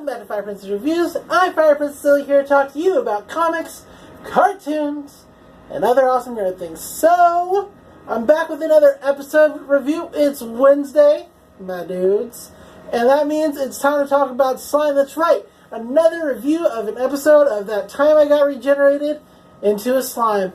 back to Fire Princess Reviews. I'm Fire Princess Silly here to talk to you about comics, cartoons, and other awesome nerd things. So, I'm back with another episode review. It's Wednesday, my dudes. And that means it's time to talk about slime. That's right. Another review of an episode of That Time I Got Regenerated into a Slime.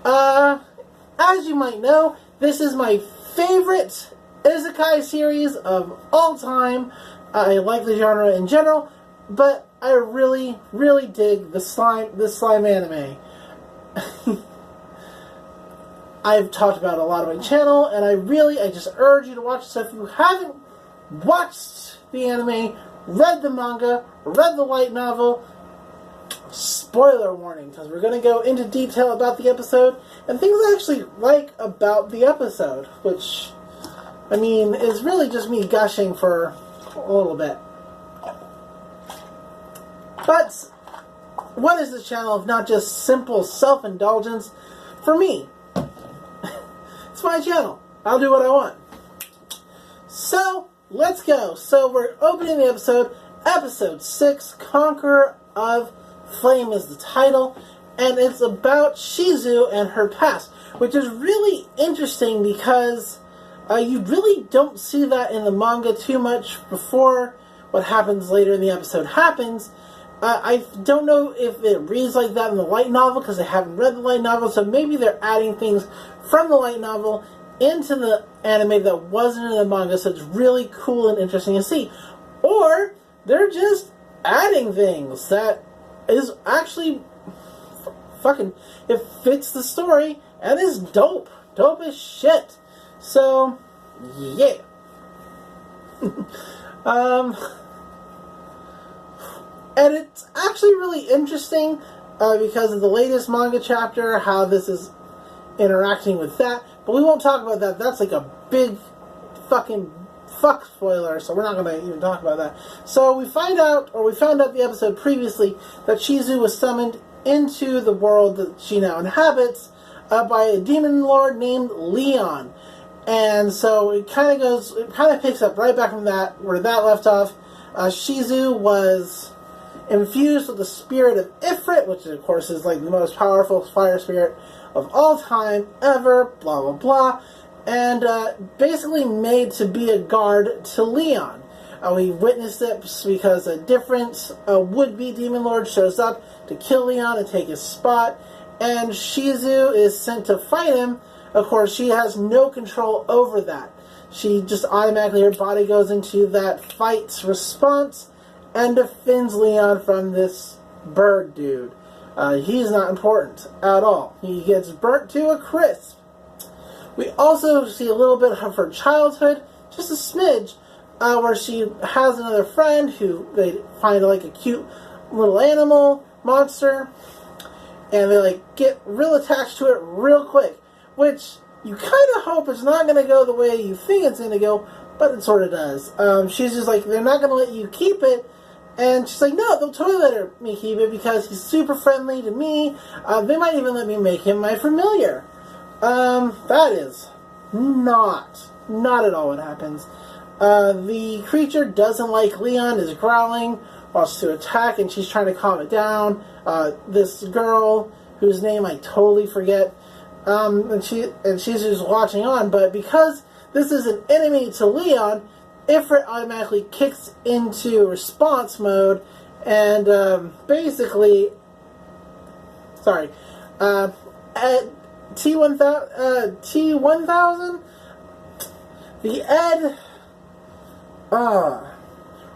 As you might know, this is my favorite isekai series of all time. I like the genre in general, but I really, really dig this slime anime. I've talked about it a lot on my channel, and I just urge you to watch it. So if you haven't watched the anime, read the manga, read the light novel, spoiler warning, because we're going to go into detail about the episode, and things I actually like about the episode, which, I mean, is really just me gushing for a little bit. But what is this channel if not just simple self-indulgence for me? It's my channel. I'll do what I want. So, let's go. So, we're opening the episode. Episode 6, Conqueror of Flame is the title. And it's about Shizu and her past, which is really interesting because you really don't see that in the manga too much before what happens later in the episode happens. I don't know if it reads like that in the light novel because I haven't read the light novel, so maybe they're adding things from the light novel into the anime that wasn't in the manga, so it's really cool and interesting to see. Or they're just adding things that is actually fucking, it fits the story and is dope. Dope as shit. So, yeah. And it's actually really interesting because of the latest manga chapter, how this is interacting with that. But we won't talk about that. That's like a big fucking fuck spoiler, so we're not going to even talk about that. So we found out the episode previously that Shizu was summoned into the world that she now inhabits by a demon lord named Leon. And so it kind of picks up right back from that, where that left off. Shizu was infused with the spirit of Infrit, which of course is like the most powerful fire spirit of all time ever, blah blah blah, and basically made to be a guard to Leon. We witnessed it because a different would-be demon lord shows up to kill Leon and take his spot, and Shizu is sent to fight him. Of course, she has no control over that. She just automatically, her body goes into that fight's response and defends Leon from this bird dude. He's not important at all. He gets burnt to a crisp. We also see a little bit of her childhood, just a smidge, where she has another friend who they find like a cute little animal monster, and they like get real attached to it real quick, which you kind of hope it's not going to go the way you think it's going to go, but it sort of does. She's just like, they're not going to let you keep it. And she's like, no, they'll totally let me keep it because he's super friendly to me. They might even let me make him my familiar. That is not at all what happens. The creature doesn't like Leon, is growling, wants to attack, and she's trying to calm it down. This girl, whose name I totally forget, and she's just watching on, but because this is an enemy to Leon, Infrit automatically kicks into response mode, and basically, at T1000, the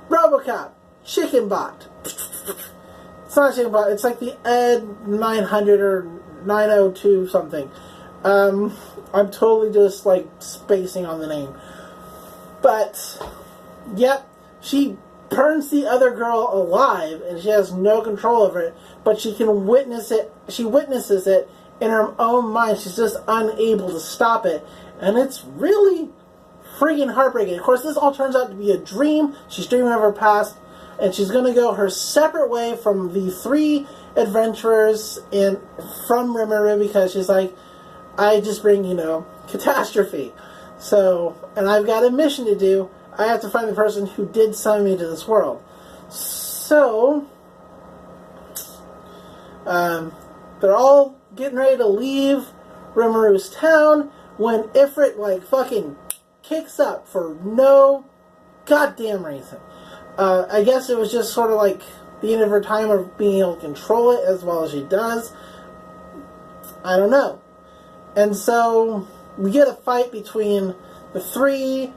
Robocop, Chicken Bot. It's not Chicken Bot, it's like the Ed 900 or 902 something. I'm totally just like spacing on the name. But, yep, she burns the other girl alive, and she has no control over it, but she can witness it, she witnesses it in her own mind. She's just unable to stop it, and it's really freaking heartbreaking. Of course, this all turns out to be a dream. She's dreaming of her past, and she's going to go her separate way from the three adventurers from Rimuru, because she's like, I just bring, catastrophe. So, and I've got a mission to do. I have to find the person who did summon me to this world. So, So, they're all getting ready to leave Rimuru town when Ifrit, like, fucking kicks up for no goddamn reason. I guess it was just sort of like the end of her time of being able to control it as well as she does. I don't know. And so we get a fight between the three,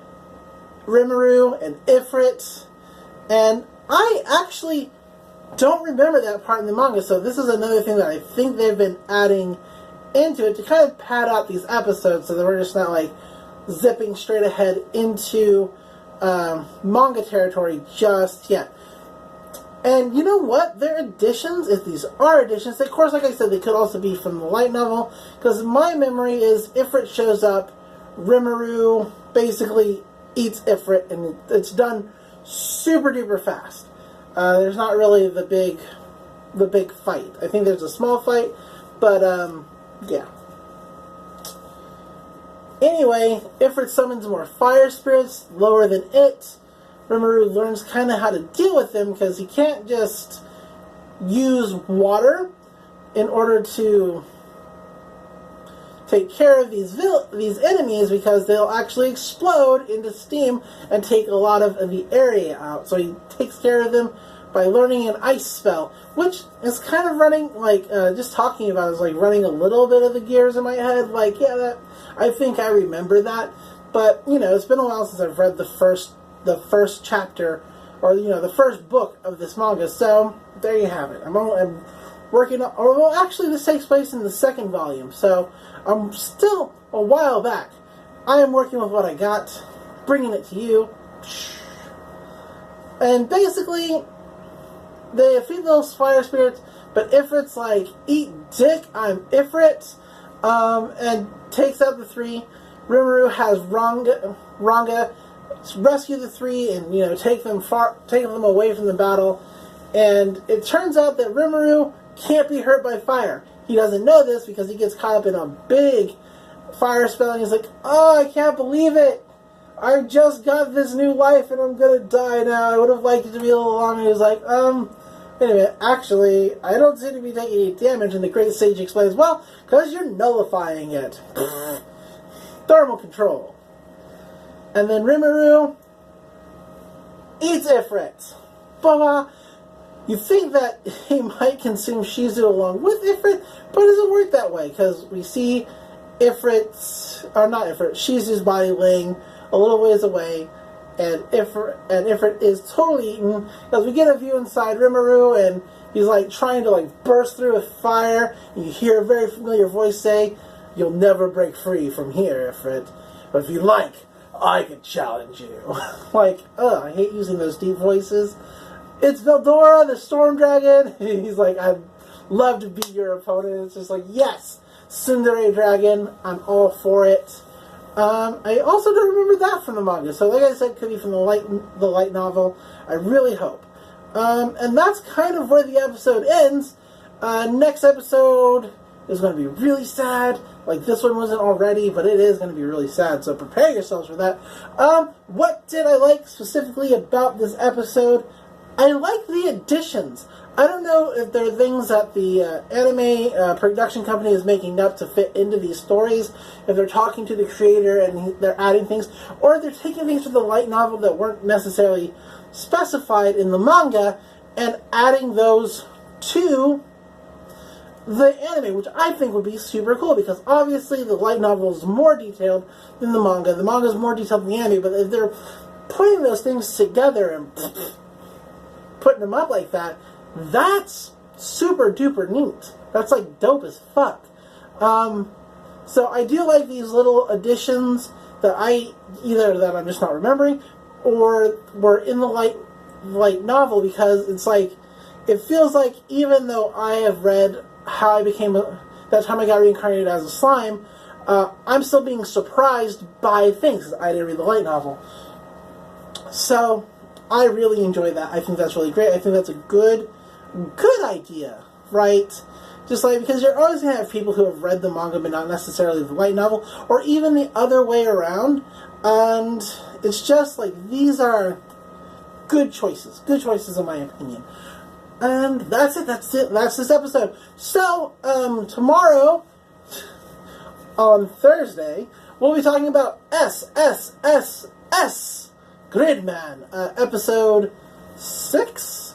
Rimuru and Ifrit, and I actually don't remember that part in the manga, so this is another thing that I think they've been adding into it to kind of pad out these episodes so that we're just not like zipping straight ahead into manga territory just yet. And you know what? Their additions, if these are additions, of course, like I said, they could also be from the light novel, because my memory is Ifrit shows up, Rimuru basically eats Ifrit, and it's done super duper fast. There's not really the big fight. I think there's a small fight, but yeah. Anyway, Ifrit summons more fire spirits lower than it. Rimuru learns kind of how to deal with them because he can't just use water in order to take care of these enemies, because they'll actually explode into steam and take a lot of the area out. So he takes care of them by learning an ice spell, which is kind of running, like, just talking about it is like running a little bit of the gears in my head. Like, yeah, I think I remember that, but, you know, it's been a while since I've read the first chapter, or, you know, the first book of this manga, so there you have it. I'm working on, or well, actually this takes place in the second volume, so I'm still a while back. I am working with what I got, bringing it to you, and basically, they feed those fire spirits, but Ifrit's like, eat dick, I'm Ifrit, and takes out the three. Rimuru has Ranga rescue the three and, you know, take them away from the battle. And it turns out that Rimuru can't be hurt by fire. He doesn't know this because he gets caught up in a big fire spell, and he's like, oh, I can't believe it. I just got this new life and I'm gonna die now. I would have liked it to be a little longer. He was like, wait a minute, actually, I don't seem to be taking any damage. And the Great Sage explains, well, because you're nullifying it. Thermal control. And then Rimuru eats Ifrit. Blah. You think that he might consume Shizu along with Ifrit, but it doesn't work that way, because we see Shizu's body laying a little ways away, and Infrit is totally eaten, because we get a view inside Rimuru, and he's like trying to like burst through with fire, and you hear a very familiar voice say, you'll never break free from here, Infrit, but if you like, I can challenge you. Like, I hate using those deep voices. It's Veldora, the Storm Dragon. He's like, I'd love to be your opponent. It's just like, yes, Tsundere Dragon, I'm all for it. I also don't remember that from the manga, so like I said, it could be from the light novel. I really hope. And that's kind of where the episode ends. Next episode is going to be really sad. Like, this one wasn't already, but it is going to be really sad, so prepare yourselves for that. What did I like specifically about this episode? I like the additions. I don't know if there are things that the anime production company is making up to fit into these stories, if they're talking to the creator and they're adding things, or if they're taking things from the light novel that weren't necessarily specified in the manga and adding those to the anime, which I think would be super cool, because obviously the light novel is more detailed than the manga. The manga is more detailed than the anime, but if they're putting those things together and putting them up like that, that's super duper neat. That's like dope as fuck. So I do like these little additions that either that I'm just not remembering, or were in the light novel, because it's like, it feels like even though I have read how I became that time I got reincarnated as a slime, I'm still being surprised by things. I didn't read the light novel. So I really enjoy that. I think that's really great. I think that's a good idea, right? Just like, because you're always going to have people who have read the manga but not necessarily the light novel, or even the other way around. And it's just like, these are good choices. Good choices, in my opinion. And that's it. That's this episode. So, tomorrow, on Thursday, we'll be talking about SSSS Gridman, episode 6.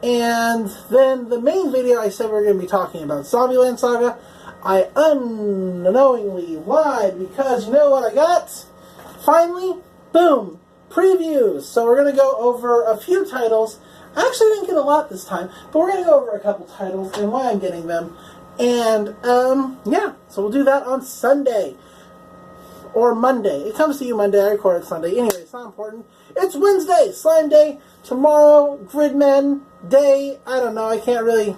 And then the main video, I said we were going to be talking about Zombieland Saga. I unknowingly lied because you know what I got? Finally, boom, previews. So we're going to go over a few titles. I actually didn't get a lot this time, but we're going to go over a couple titles and why I'm getting them. And, yeah, so we'll do that on Sunday. Or Monday. It comes to you Monday, I record it Sunday. Anyway, it's not important. It's Wednesday, Slime Day. Tomorrow, Gridman Day. I don't know, I can't really...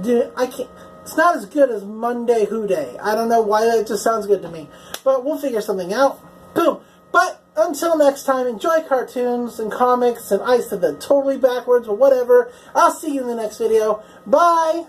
It's not as good as Monday Who Day. I don't know why, that just sounds good to me. But we'll figure something out. Boom. But until next time, enjoy cartoons and comics, and I said that totally backwards, but whatever. I'll see you in the next video. Bye!